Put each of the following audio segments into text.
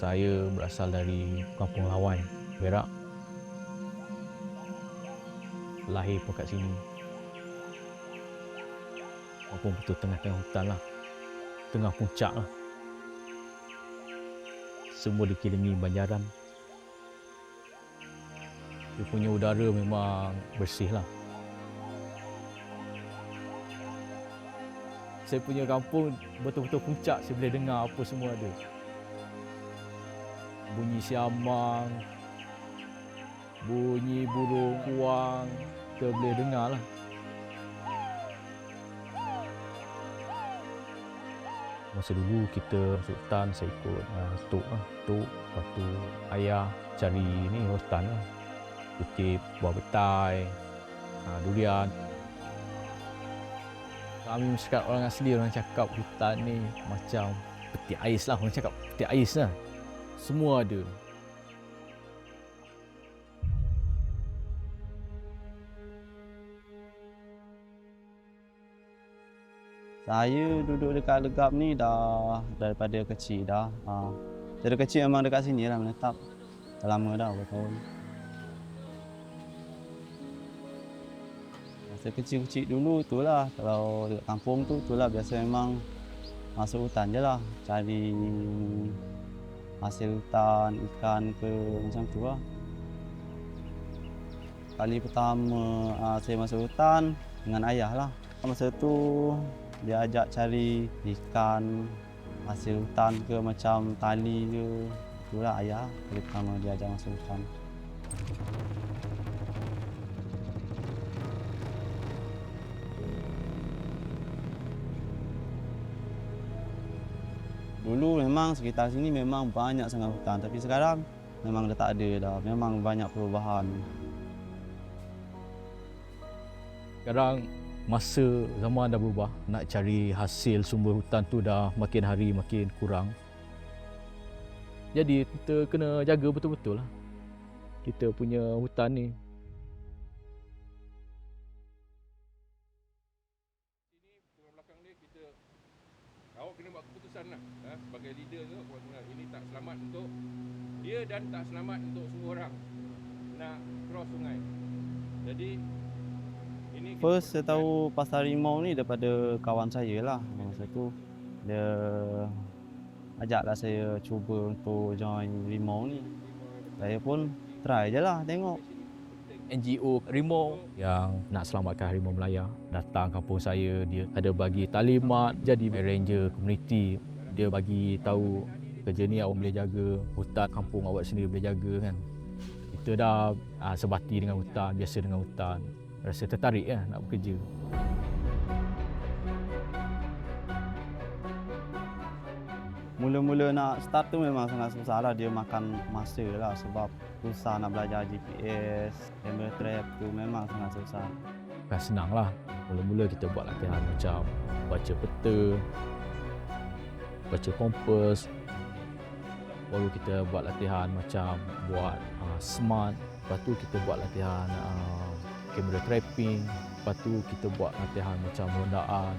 Saya berasal dari Kampung Lawan, Perak. Lahir pun kat sini. Walaupun betul tengah-tengah hutan lah. Tengah puncak lah. Semua dikelilingi banjaran. Dia punya udara memang bersih lah. Saya punya kampung betul-betul puncak, saya boleh dengar apa semua ada. Bunyi siamang, bunyi burung kuang, kita boleh dengar lah. Masa dulu kita masuk hutan, saya ikut tok lah. Tok, lepas tu ayah cari ni hutan lah. Kutip buah petai, durian. Kami cakap orang asli, orang cakap hutan ni macam peti ais lah. Orang cakap peti ais lah. Semua ada. Saya duduk dekat Legap ni dah daripada kecil dah. Dari kecil memang dekat sini lah menetap. Dah lama dah bertahun. Masa kecil-kecil dulu tu lah, kalau dekat kampung tu lah biasa memang masuk hutan je lah. Cari hasil hutan, ikan ke macam tu lah. Kali pertama saya masuk hutan dengan ayah lah. Masa tu dia ajak cari ikan, hasil hutan ke macam tali ke. Itulah ayah kali pertama dia ajak masuk hutan. Dulu memang sekitar sini memang banyak sangat hutan, tapi sekarang memang dah tak ada dah. Memang banyak perubahan. Sekarang masa zaman dah berubah, nak cari hasil sumber hutan tu dah makin hari makin kurang. Jadi kita kena jaga betul-betul lah kita punya hutan ni. Ini belakang ni kita, awak kena buat keputusan lah sebagai leader tu. Ini tak selamat untuk dia dan tak selamat untuk semua orang nak cross sungai. Jadi ini First saya tahu pasal rimau ni daripada kawan saya lah. Masa tu dia ajaklah saya cuba untuk join rimau ni. Saya pun try je lah tengok. NGO Rimau yang nak selamatkan harimau Melaya datang kampung saya, dia ada bagi talimat jadi ranger komuniti. Dia bagi tahu kerja ni awak boleh jaga, hutan kampung awak sendiri boleh jaga kan. Kita dah sebati dengan hutan, biasa dengan hutan. Rasa tertarik lah nak bekerja. Mula-mula nak start tu memang sangat susah lah, dia makan masa lah sebab susah nak belajar GPS, camera trap tu memang sangat susah. Bukan senang lah. Mula-mula kita buat latihan macam baca peta, baca kompas. Baru kita buat latihan macam buat smart. Lepas tu kita buat latihan kamera trapping. Lepas tu kita buat latihan macam rondaan.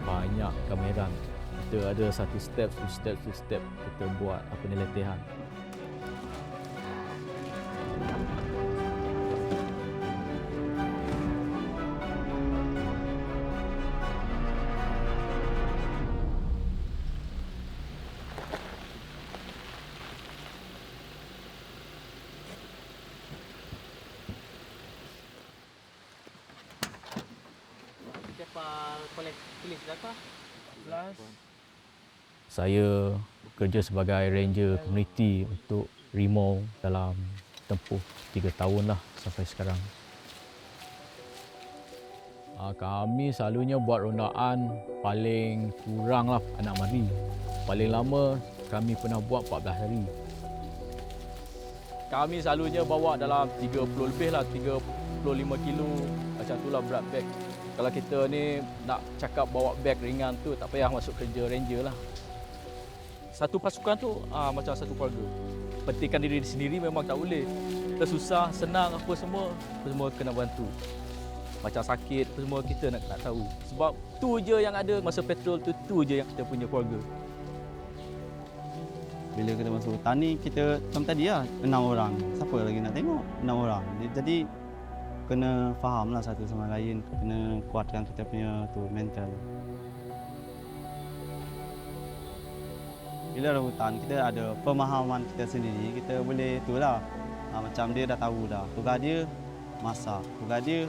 Banyak kameran. Kita ada satu step kita buat latihan. Saya bekerja sebagai ranger komuniti untuk Rimau dalam tempoh 3 tahun lah sampai sekarang. Kami selalunya buat rondaan paling kurang lah 6 hari. Paling lama kami pernah buat 14 hari. Kami selalunya bawa dalam 30 lebih lah, 35 kilo macam itulah berat beg. Kalau kita ni nak cakap bawa beg ringan tu tak payah masuk kerja ranger lah. Satu pasukan tu macam satu keluarga. Pentingkan diri sendiri memang tak boleh. Kita susah, senang apa semua kena bantu. Macam sakit apa semua kita nak tahu. Sebab tu je yang ada masa patrol tu je yang kita punya keluarga. Bila kena masuk hutan ni kita macam tadi lah 6 orang. Siapa lagi nak tengok 6 orang. Jadi kena faham lah satu sama lain, kena kuatkan kita punya tu mental. Bila ada hutan kita ada pemahaman kita sendiri, kita boleh tu lah. Macam dia dah tahu dah. Tugas dia masak, tugas dia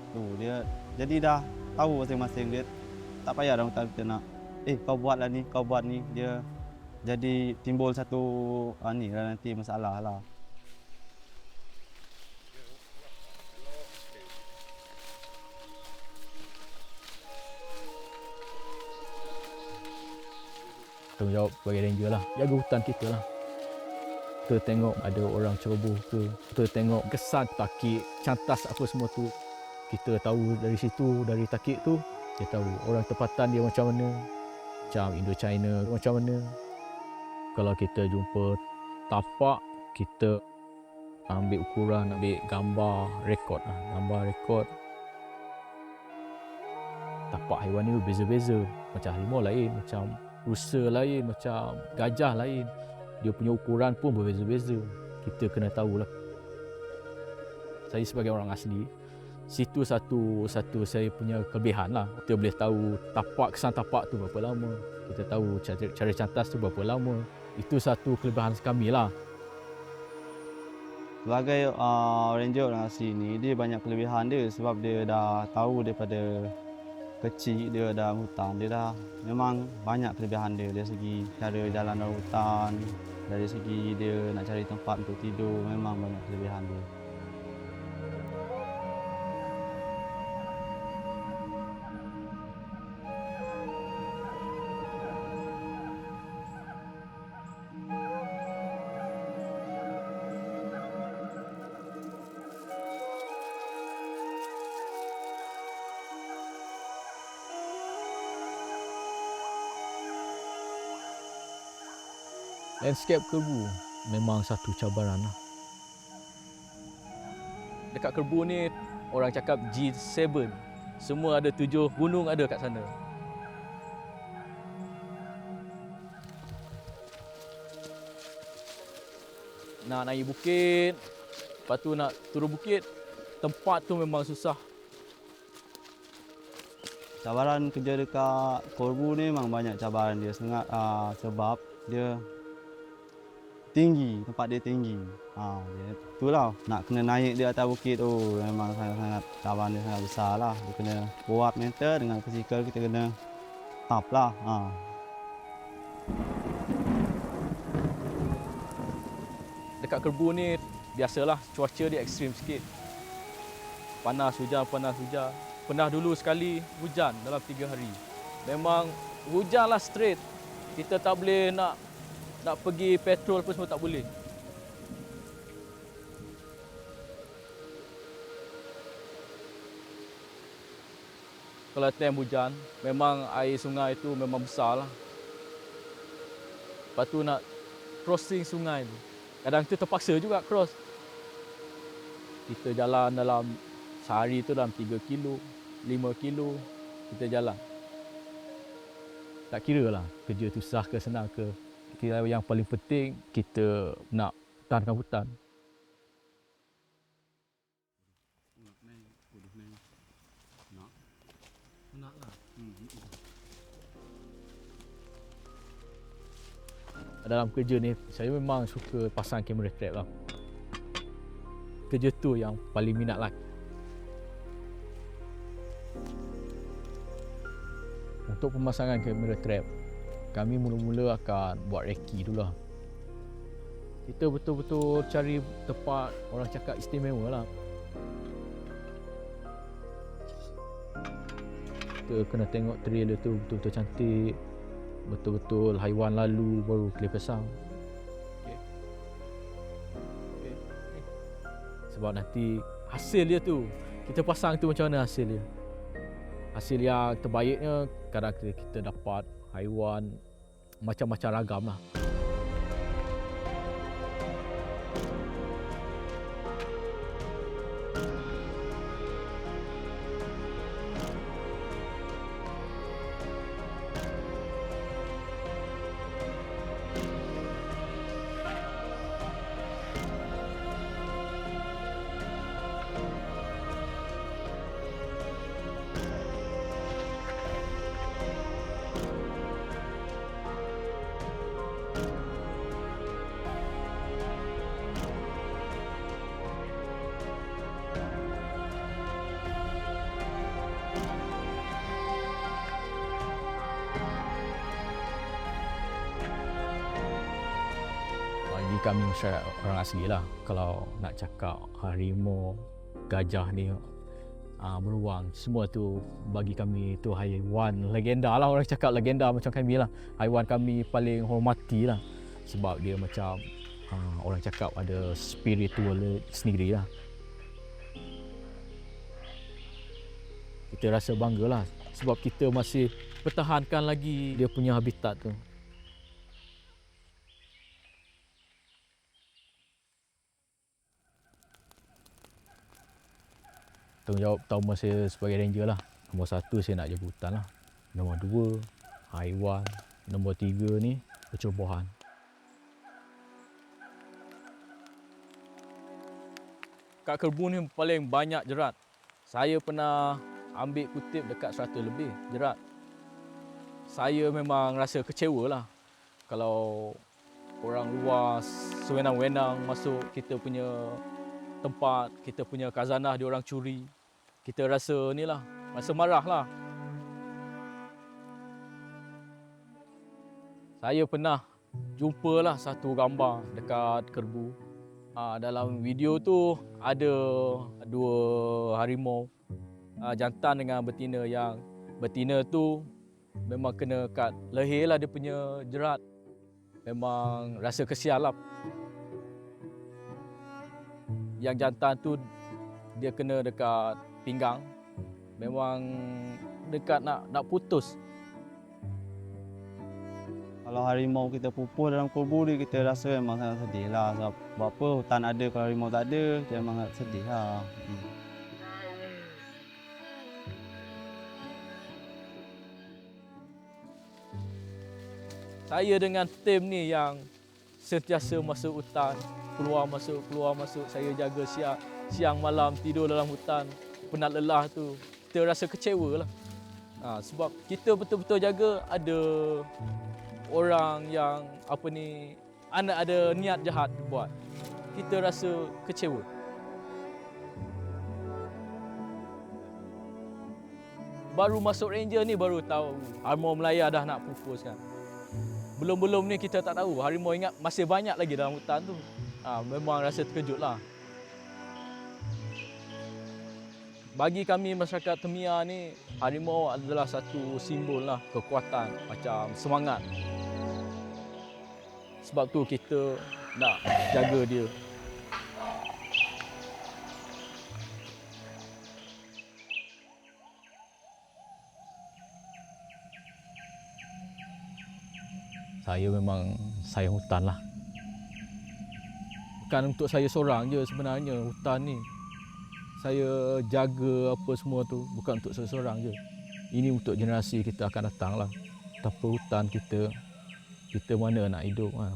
tu dia. Jadi dah tahu masing-masing dia. Tak payah dah hutan kita nak kau buatlah ni, kau buat ni. Dia jadi timbul satu ni lah nanti masalah lah. Tanggungjawab sebagai ranger lah, jaga hutan kita lah. Kita tengok ada orang ceroboh ke, kita tengok kesan takik, cantas apa semua tu, kita tahu dari situ, dari takik tu kita tahu orang tempatan dia macam mana, macam Indo-China macam mana. Kalau kita jumpa tapak, kita ambil ukuran, ambil gambar, rekod lah, gambar rekod. Tapak haiwan ni berbeza-beza, macam harimau lain, macam rusa lain, macam gajah lain. Dia punya ukuran pun berbeza-beza. Kita kena tahulah. Saya sebagai orang asli, situ satu saya punya kelebihan lah. Kita boleh tahu tapak, kesan tapak tu berapa lama. Kita tahu cara cantas tu berapa lama. Itu satu kelebihan kami lah. Sebagai ranger orang asli ni, dia banyak kelebihan dia sebab dia dah tahu daripada kecil dia dah hutan, dia dah memang banyak kelebihan dia dari segi cara jalan dalam hutan, dari segi dia nak cari tempat untuk tidur, memang banyak kelebihan dia. Landscape Kerbau memang satu cabaran lah. Dekat Kerbau ni orang cakap G7. Semua ada 7 gunung ada kat sana. Nak naik bukit, lepas tu nak turun bukit, tempat tu memang susah. Cabaran kerja dekat Kerbau ni memang banyak cabaran dia sangat sebab dia tinggi, tempat dia tinggi. Itulah nak kena naik di atas bukit tu memang sangat cabaran dia sangat besar lah. Dia kena kuat mental dengan fizikal kita kena tough lah. Dekat Kerbau ni biasalah cuaca dia ekstrim sikit. Panas hujan, panas hujan. Pernah dulu sekali hujan dalam 3 hari. Memang hujanlah straight. Kita tak boleh nak pergi petrol pun semua tak boleh. Kalau time hujan, memang air sungai itu memang besar lah. Lepas tu nak crossing sungai tu. Kadang tu terpaksa juga cross. Kita jalan dalam sehari tu dalam 3 kilo, 5 kilo kita jalan. Tak kira lah kerja tu susah ke senang ke. Yang paling penting kita nak pertahankan hutan. Dalam kerja ni saya memang suka pasang kamera trap lah. Kerja tu yang paling minat lah. Untuk pemasangan kamera trap, kami mula-mula akan buat reki dulu lah. Kita betul-betul cari tempat orang cakap istimewa lah. Kita kena tengok trailer tu betul-betul cantik, betul-betul haiwan lalu baru kita pasang. Okay. Sebab nanti hasil dia tu, kita pasang tu macam mana hasil dia. Hasil yang terbaiknya kadang kita dapat haiwan macam-macam ragam lah. kami masyarakat orang asli lah. Kalau nak cakap harimau, gajah ni, beruang, semua tu bagi kami tu haiwan legenda lah. Orang cakap legenda macam kami lah. Haiwan kami paling hormati lah. Sebab dia macam orang cakap ada spiritual sendiri lah. Kita rasa bangga lah sebab kita masih pertahankan lagi dia punya habitat tu. Tanggungjawab utama saya sebagai ranger lah. Nombor 1 saya nak jaga hutan lah. Nombor 2 haiwan. Nombor 3 ni percubuhan. Kat Kerbau ni paling banyak jerat. Saya pernah ambil kutip dekat 100 lebih jerat. Saya memang rasa kecewa lah kalau orang luar sewenang-wenang masuk kita punya tempat, kita punya khazanah diorang curi. Kita rasa ni lah, rasa marah lah. Saya pernah jumpa lah satu gambar dekat Kerbau. Dalam video tu ada 2 harimau jantan dengan betina. Yang betina tu memang kena kat leher lah dia punya jerat. Memang rasa kesian lah. Yang jantan tu dia kena dekat pinggang. Memang dekat nak putus. Kalau harimau kita pupus dalam Kerbau ni, kita rasa memang sangat sedih lah. Sebab apa hutan ada kalau harimau tak ada, kita memang sangat sedih lah. Saya dengan tim ni yang sentiasa masuk hutan, keluar masuk, saya jaga siang malam, tidur dalam hutan, penat lelah tu, kita rasa kecewa lah. Sebab kita betul-betul jaga, ada orang yang ada niat jahat buat. Kita rasa kecewa. Baru masuk ranger ni baru tahu harimau Melaya dah nak pupus kan. Belum-belum ni kita tak tahu. Harimau ingat masih banyak lagi dalam hutan tu. Memang rasa terkejut lah. Bagi kami masyarakat Temia ni, harimau adalah satu simbol lah kekuatan, macam semangat. Sebab tu kita nak jaga dia. Saya memang sayang hutan lah. Bukan untuk saya seorang je sebenarnya hutan ni. Saya jaga apa semua tu bukan untuk saya seorang je. Ini untuk generasi kita akan datang lah. Tanpa hutan kita mana nak hidup ha?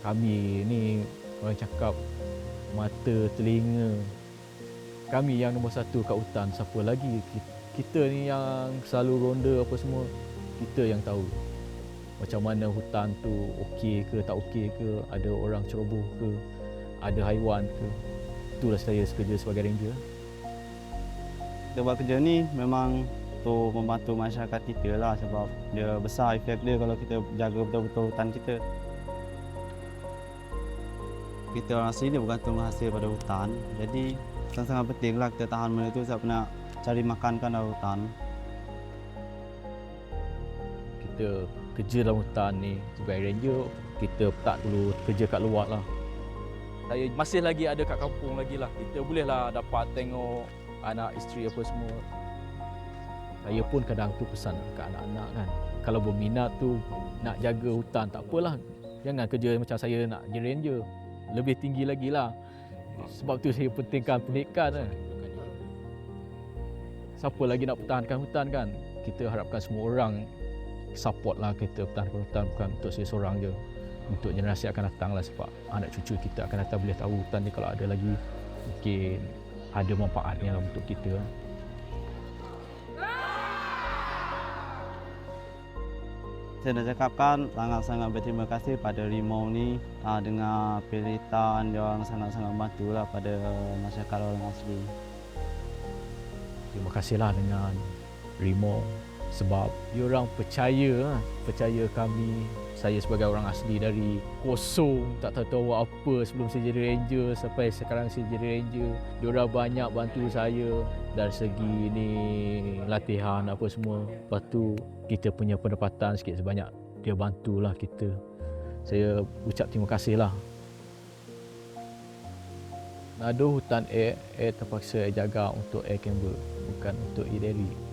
Kami ni orang cakap mata, telinga. Kami yang nombor 1 kat hutan, siapa lagi? Kita ni yang selalu ronda apa semua, kita yang tahu macam mana hutan tu okey ke tak okey ke, ada orang ceroboh ke, ada haiwan ke. Itulah saya kerja sebagai ranger. Kita buat kerja ni memang untuk membantu masyarakat kita lah, sebab dia besar efek dia kalau kita jaga betul-betul hutan kita. Kita orang asli ni bergantung hasil pada hutan, jadi sangat pentinglah kita tahan benda tu sebab nak cari makan kan dalam hutan. Kita kerja dalam hutan ni sebagai ranger, kita tak perlu kerja kat luar lah. Saya masih lagi ada kat kampung lagi lah. Kita bolehlah dapat tengok anak isteri apa semua. Saya pun kadang tu pesan kat anak-anak kan, kalau berminat tu nak jaga hutan tak apalah, jangan kerja macam saya nak jadi ranger. Lebih tinggi lagi lah. Sebab tu saya pentingkan pendidikan kan. Siapa lagi nak pertahankan hutan kan? Kita harapkan semua orang support lah kita pertahankan hutan, bukan untuk saya seorang je. Untuk generasi akan datang lah, sebab anak cucu kita akan datang boleh tahu hutan ni kalau ada lagi mungkin ada manfaatnya lah untuk kita. Saya nak cakapkan sangat-sangat berterima kasih pada Rimau ni dengan pilihan dia orang sangat-sangat membantulah pada masyarakat orang asli. Terima kasihlah dengan Rimau Sebab diorang percaya kami. Saya sebagai orang asli dari kosong, tak tahu apa sebelum saya jadi ranger sampai sekarang saya jadi ranger. Diorang banyak bantu saya dari segi ni latihan apa semua. Lepas tu kita punya pendapatan sikit sebanyak dia bantulah kita. Saya ucap terima kasih lah. Nado hutan air terpaksa jaga untuk air camber, bukan untuk ideri.